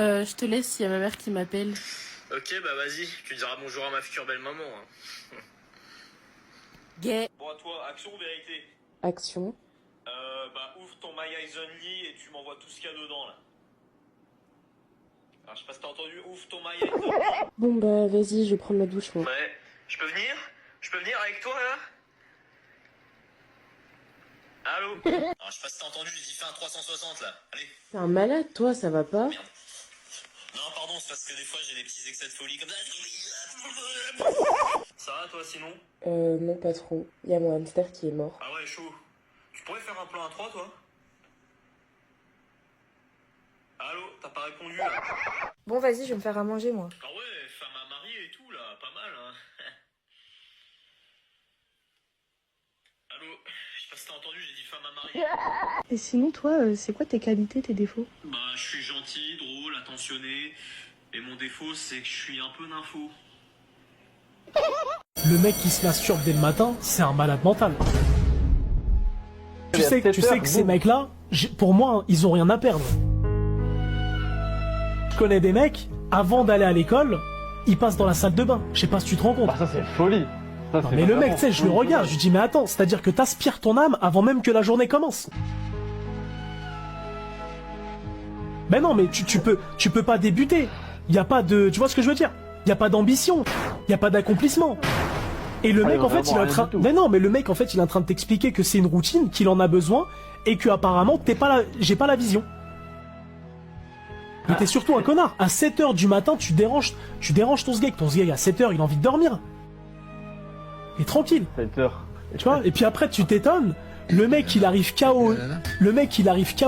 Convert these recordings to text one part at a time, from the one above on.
Je te laisse, il y a ma mère qui m'appelle. Ok, bah vas-y, tu diras bonjour à ma future belle-maman. Hein. Gay. Bon, à toi, action ou vérité? Action. Bah ouvre ton My Eyes Only et tu m'envoies tout ce qu'il y a dedans, là. Alors, je sais pas si t'as entendu, ouvre ton My Eyes Only. Bon bah vas-y, je vais prendre ma douche moi. Ouais, je peux venir? Je peux venir avec toi, là? Allô? Alors, je sais pas si t'as entendu, j'ai dit fais un 360, là. Allez. T'es un malade toi, ça va pas? Merde. Non, pardon, c'est parce que des fois j'ai des petits excès de folie comme ça. Ça va, toi, sinon? Non pas trop. Il y a mon hamster qui est mort. Ah ouais, chaud. Tu pourrais faire un plan à 3, toi? Allô, t'as pas répondu, là? Bon, vas-y, je vais me faire à manger, moi. Ah ouais, femme à marier et tout, là, pas mal, hein. Allô, je sais pas si t'as entendu, j'ai dit femme à marier. Et sinon, toi, c'est quoi tes qualités, tes défauts? Bah, je suis gentil, drôle, attentionné. Et mon défaut, c'est que je suis un peu nympho. Le mec qui se masturbe dès le matin, c'est un malade mental. Tu sais que ces mecs-là, pour moi, ils ont rien à perdre. Je connais des mecs, avant d'aller à l'école, ils passent dans la salle de bain. Je sais pas si tu te rends compte. Bah ça c'est folie. Ça, Non, mais le mec, tu sais, je le regarde, je lui dis mais attends, c'est-à-dire que t'aspires ton âme avant même que la journée commence. Ben non, mais tu peux pas débuter. Y a pas de, tu vois ce que je veux dire? Y a pas d'ambition, y a pas d'accomplissement. Et le mec en fait, il est en train, mais non, mais le mec en fait, il est en train de t'expliquer que c'est une routine, qu'il en a besoin et que apparemment j'ai pas la vision. Mais t'es surtout un connard. À 7h du matin, tu déranges ton sgeg. Ton sgeg à 7h, il a envie de dormir. Et tranquille. 7h. Tu vois, et puis après tu t'étonnes, le mec il arrive KO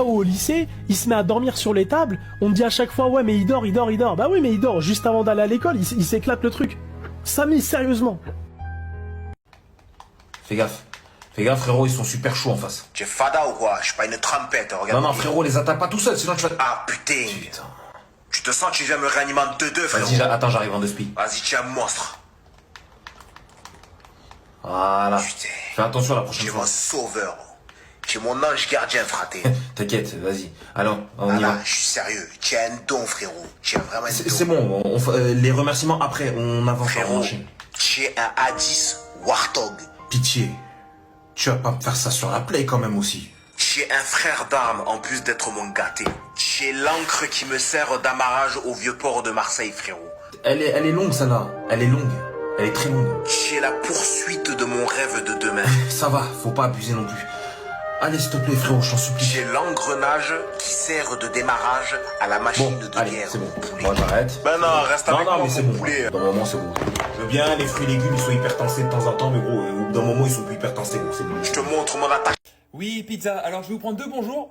au lycée, il se met à dormir sur les tables, on me dit à chaque fois ouais mais il dort. Bah oui mais il dort, juste avant d'aller à l'école, il s'éclate le truc. Samy, sérieusement. Fais gaffe frérot, ils sont super chauds en face. Tu es fada ou quoi? Je suis pas une trompette, regarde. Non frérot, les attaque pas tout seul, sinon tu vas... Ah putain. Tu te sens que tu viens me réanimer en 2-2 frérot? Vas-y, attends, j'arrive en deux spi. Vas-y, tu es un monstre. Voilà. Putain. Fais attention la prochaine Tu es fois. mon sauveur. Tu es mon ange gardien, fraté. T'inquiète, vas-y. Alors, on Ah y là, va. je suis sérieux. Tu as un don, frérot. Tu as vraiment un don. C'est bon, les remerciements après, on avance. Frérot, tu es un Hadis Warthog. Pitié. Tu vas pas me faire ça sur la play quand même aussi. Tu es un frère d'armes en plus d'être mon gâté. Tu es l'encre qui me sert d'amarrage au vieux port de Marseille, frérot. Elle est longue celle-là. Elle est longue. Elle est très longue. Tu es la poursuite de mon rêve de demain. Ça va, faut pas abuser non plus. Allez, s'il te plaît, frérot, je t'en supplie. Tu es l'engrenage qui sert de démarrage à la machine de allez, guerre. c'est bon. Poulet. Moi, j'arrête. Ben non, reste avec moi, mais c'est mon bon. poulet. Dans un moment, c'est bon. Je veux bien, les fruits et légumes, ils sont hyper tensés de temps en temps, mais gros, au bout d'un moment, ils sont plus hyper tensés, gros, c'est bon. Je te montre mon attaque. Oui, pizza. Alors, je vais vous prendre deux bonjours.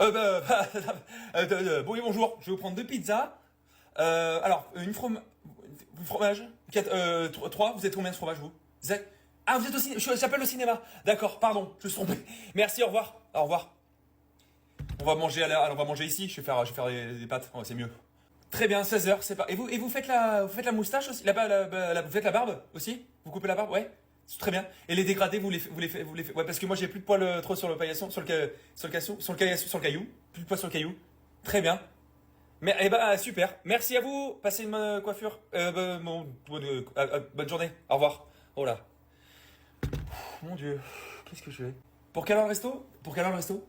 Oui, bonjour. Je vais vous prendre deux pizzas. Alors, une fromage. Trois. Vous êtes combien de fromage, vous? Ah, vous êtes au cinéma. J'appelle au cinéma. D'accord, pardon. Je me suis trompé. Merci, au revoir. Au revoir. On va manger on va manger ici. Je vais faire des pâtes. Oh, c'est mieux. Très bien, 16h, c'est pas. Et vous faites la moustache aussi? Vous faites la barbe aussi? Vous coupez la barbe? Ouais. C'est très bien. Et les dégradés, vous les faites. Ouais, parce que moi j'ai plus de poils trop sur le paillasson, sur le caillou. Plus de poils sur le caillou. Très bien. Mais super. Merci à vous. Passez une coiffure. Bonne journée. Au revoir. Oh là. Mon Dieu. Qu'est-ce que je fais? Pour quelle heure le resto?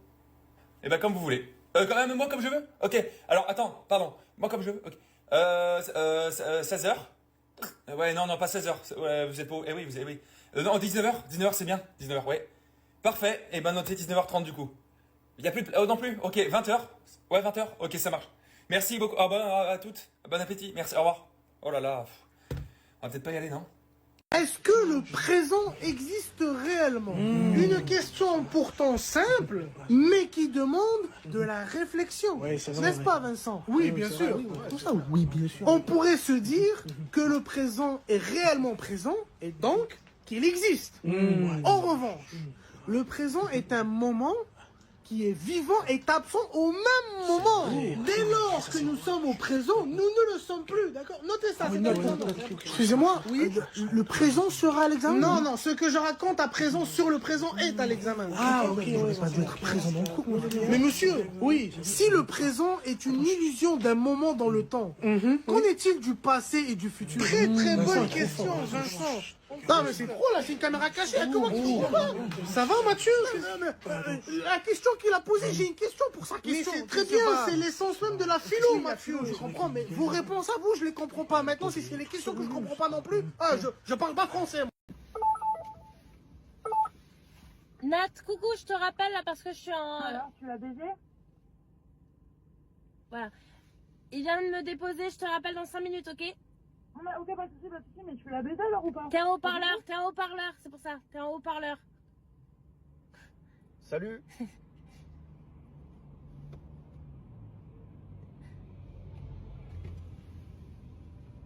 Eh ben comme vous voulez. Quand même moi comme je veux. Ok. Alors attends, pardon. Moi comme je veux. Ok. 16h. Ouais, non, pas 16h. Ouais, vous êtes pas. Eh oui, oui. Non, 19h. 19h, c'est bien. 19h, ouais. Parfait. Et ben notez 19h30 du coup. Il y a plus de. Non plus. Ok, 20h. Ouais, 20h. Ok, ça marche. Merci beaucoup. À toutes. Bon appétit. Merci. Au revoir. Oh là là. On va peut-être pas y aller, non? Est-ce que le présent existe réellement? Une question pourtant simple, mais qui demande de la réflexion. N'est-ce pas, Vincent? Oui, bien sûr. Tout ça, oui, bien sûr. On pourrait se dire que le présent est réellement présent et donc qu'il existe. En revanche, le présent est un moment qui est vivant est absent au même moment. Dès lors que nous sommes au présent, nous ne le sommes plus, d'accord? Notez ça, Excusez-moi, le présent sera à l'examen? Non, non, ce que je raconte à présent sur le présent est à l'examen. Ah, ok, ouais, pas dû être présent dans le coup. Mais monsieur, oui, si le présent est une illusion d'un moment dans le temps, qu'en est-il du passé et du futur? Très très bonne question, Vincent. Non mais c'est trop là, c'est une caméra cachée, comment tu comprends pas? Ça va Mathieu? La question qu'il a posée, j'ai une question pour sa question. Mais c'est très bien, c'est l'essence même de la philo Mathieu, je comprends, mais vos réponses à vous, je les comprends pas. Maintenant, si c'est les questions que je comprends pas non plus, je parle pas français. Nat, coucou, je te rappelle là parce que je suis en... Alors, tu l'as baisé? Voilà. Il vient de me déposer, je te rappelle dans 5 minutes, ok? Ok, pas de soucis, mais tu l'as baisé alors ou pas? T'es en haut-parleur, c'est pour ça, t'es en haut-parleur. Salut.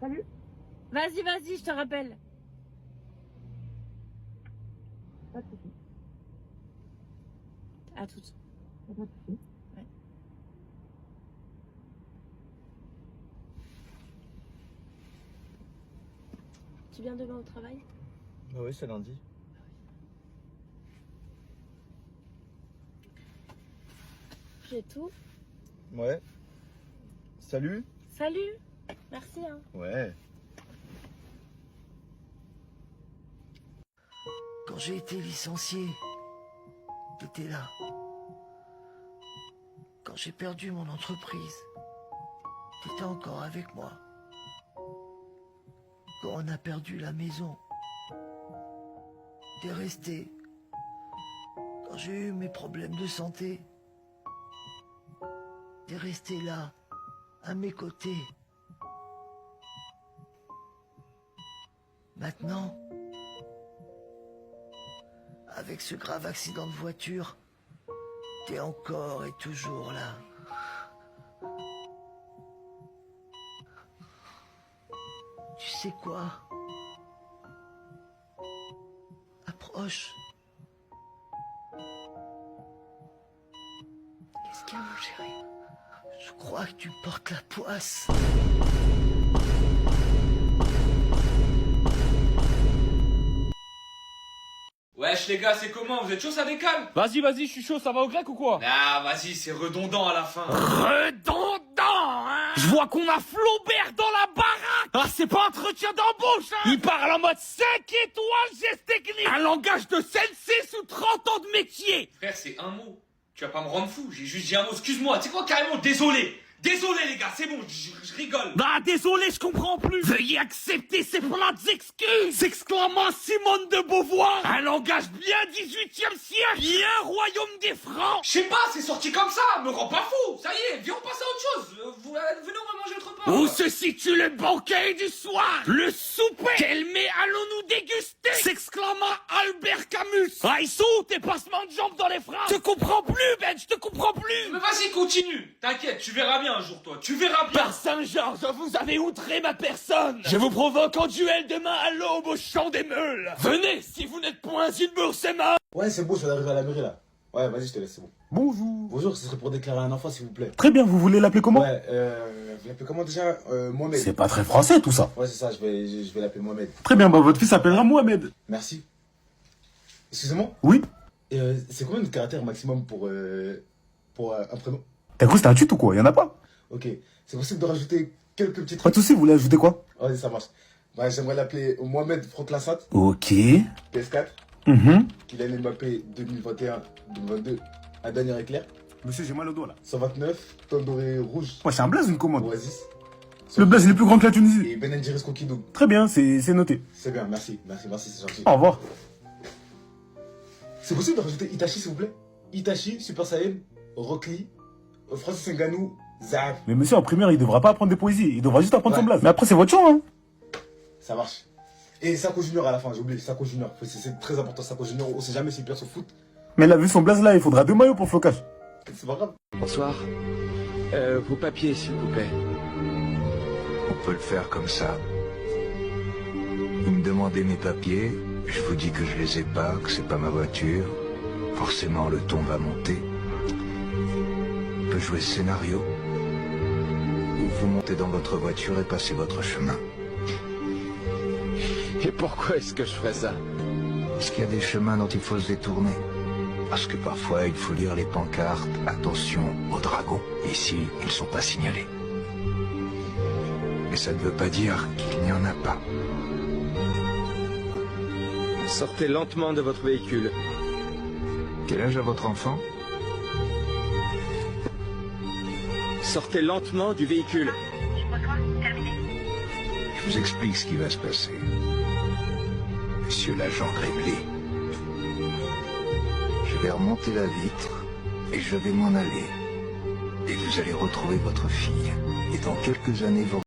Salut. Vas-y, je te rappelle. Pas de soucis. À toutes. Pas de soucis. Ouais. Tu viens demain au travail? Bah oui, c'est lundi. J'ai tout. Ouais. Salut. Salut. Merci hein. Ouais. Quand j'ai été licencié, t'étais là. Quand j'ai perdu mon entreprise, t'étais encore avec moi. Quand on a perdu la maison, t'es resté. Quand j'ai eu mes problèmes de santé, t'es resté là, à mes côtés. Maintenant, avec ce grave accident de voiture, t'es encore et toujours là. Tu sais quoi? Approche. Qu'est-ce qu'il y a, mon chéri? Je crois que tu portes la poisse. Wesh les gars, c'est comment? Vous êtes chaud, ça décale? Vas-y, je suis chaud, ça va au grec ou quoi? Ah, vas-y, c'est redondant à la fin. Redondant, hein? Je vois qu'on a Flaubert dans la baraque. Ah, c'est pas entretien d'embauche, hein? Il parle en mode 5 étoiles, geste technique. Un langage de sensei sous 30 ans de métier. Frère, c'est un mot. Tu vas pas me rendre fou, j'ai juste dit un mot. Excuse-moi, tu sais quoi, carrément, désolé. Désolé les gars, c'est bon, je rigole. Bah désolé, je comprends plus. Veuillez accepter ces plates excuses, s'exclamant Simone de Beauvoir. Un langage bien 18e siècle, bien royaume des Francs. Je sais pas, c'est sorti comme ça, me rends pas fou. Ça y est, viens on passe à autre chose. Venez, on va manger autre part. Où se situe le banquet du soir? Le souper. Quel mets allons-nous déguster? S'exclama Albert Camus. Ah, ils sont où tes passements de jambes dans les phrases? Je te comprends plus, Ben, je te comprends plus. Mais vas-y, continue. T'inquiète, tu verras bien un jour, toi. Tu verras bien. Par Saint-Georges, vous avez outré ma personne. Je vous provoque en duel demain à l'aube au champ des Meules. Venez, si vous n'êtes point une boursemeur. Ouais, c'est bon, je viens d'arriver à la mairie là. Ouais, vas-y, je te laisse, c'est bon. Bonjour. Bonjour, ce serait pour déclarer un enfant, s'il vous plaît. Très bien, vous voulez l'appeler comment? Ouais, vous l'appelez comment déjà? Mohamed. C'est pas très français tout ça. Ouais, c'est ça, je vais l'appeler Mohamed. Très bien, bah votre fils s'appellera Mohamed. Merci. Excusez-moi? Oui. C'est combien de caractères maximum pour un prénom? T'as cru que c'était un tuto ou quoi? Y'en a pas? Ok. C'est possible de rajouter quelques petites... Pas de soucis, vous voulez ajouter quoi? Vas-y, ça marche. Ouais, j'aimerais l'appeler Mohamed Franck-Lassat. Ok. PS4. Mhm. Kylian Mbappé 2021-2022. Un dernier éclair. Monsieur, j'ai mal au doigt là. 129. Tonne dorée rouge. Ouais, c'est un blaze ou une commande? Oasis. Le blaze il est plus grand que la Tunisie. Et Ben N'Djiri Kokido. Très bien, c'est noté. C'est bien, merci, c'est gentil. Au revoir. C'est possible de rajouter Itachi, s'il vous plaît? Itachi, Super Saiyan, Rock Lee, Francis Ngannou, Zav. Mais monsieur, en primaire, il devra pas apprendre des poésies. Il devra juste apprendre Ouais. son blaze. Mais après, c'est votre choix, hein. Ça marche. Et Sako Junior à la fin, j'ai oublié. Sako Junior. C'est très important, Sako Junior. On sait jamais s'il perd son foot. Mais là, vu son blaze là, il faudra 2 maillots pour flocage. C'est pas grave. Bonsoir. Vos papiers, s'il vous plaît. On peut le faire comme ça. Vous me demandez mes papiers, je vous dis que je les ai pas, que c'est pas ma voiture. Forcément, le ton va monter. peut jouer ce scénario, ou vous montez dans votre voiture et passez votre chemin. Et pourquoi est-ce que je ferais ça? Parce qu'il y a des chemins dont il faut se détourner. Parce que parfois, il faut lire les pancartes. Attention aux dragons. Ici, ils ne sont pas signalés. Mais ça ne veut pas dire qu'il n'y en a pas. Sortez lentement de votre véhicule. Quel âge a votre enfant? Sortez lentement du véhicule. Je vous explique ce qui va se passer. Monsieur l'agent Gréblé, je vais remonter la vitre et je vais m'en aller. Et vous allez retrouver votre fille. Et dans quelques années, vous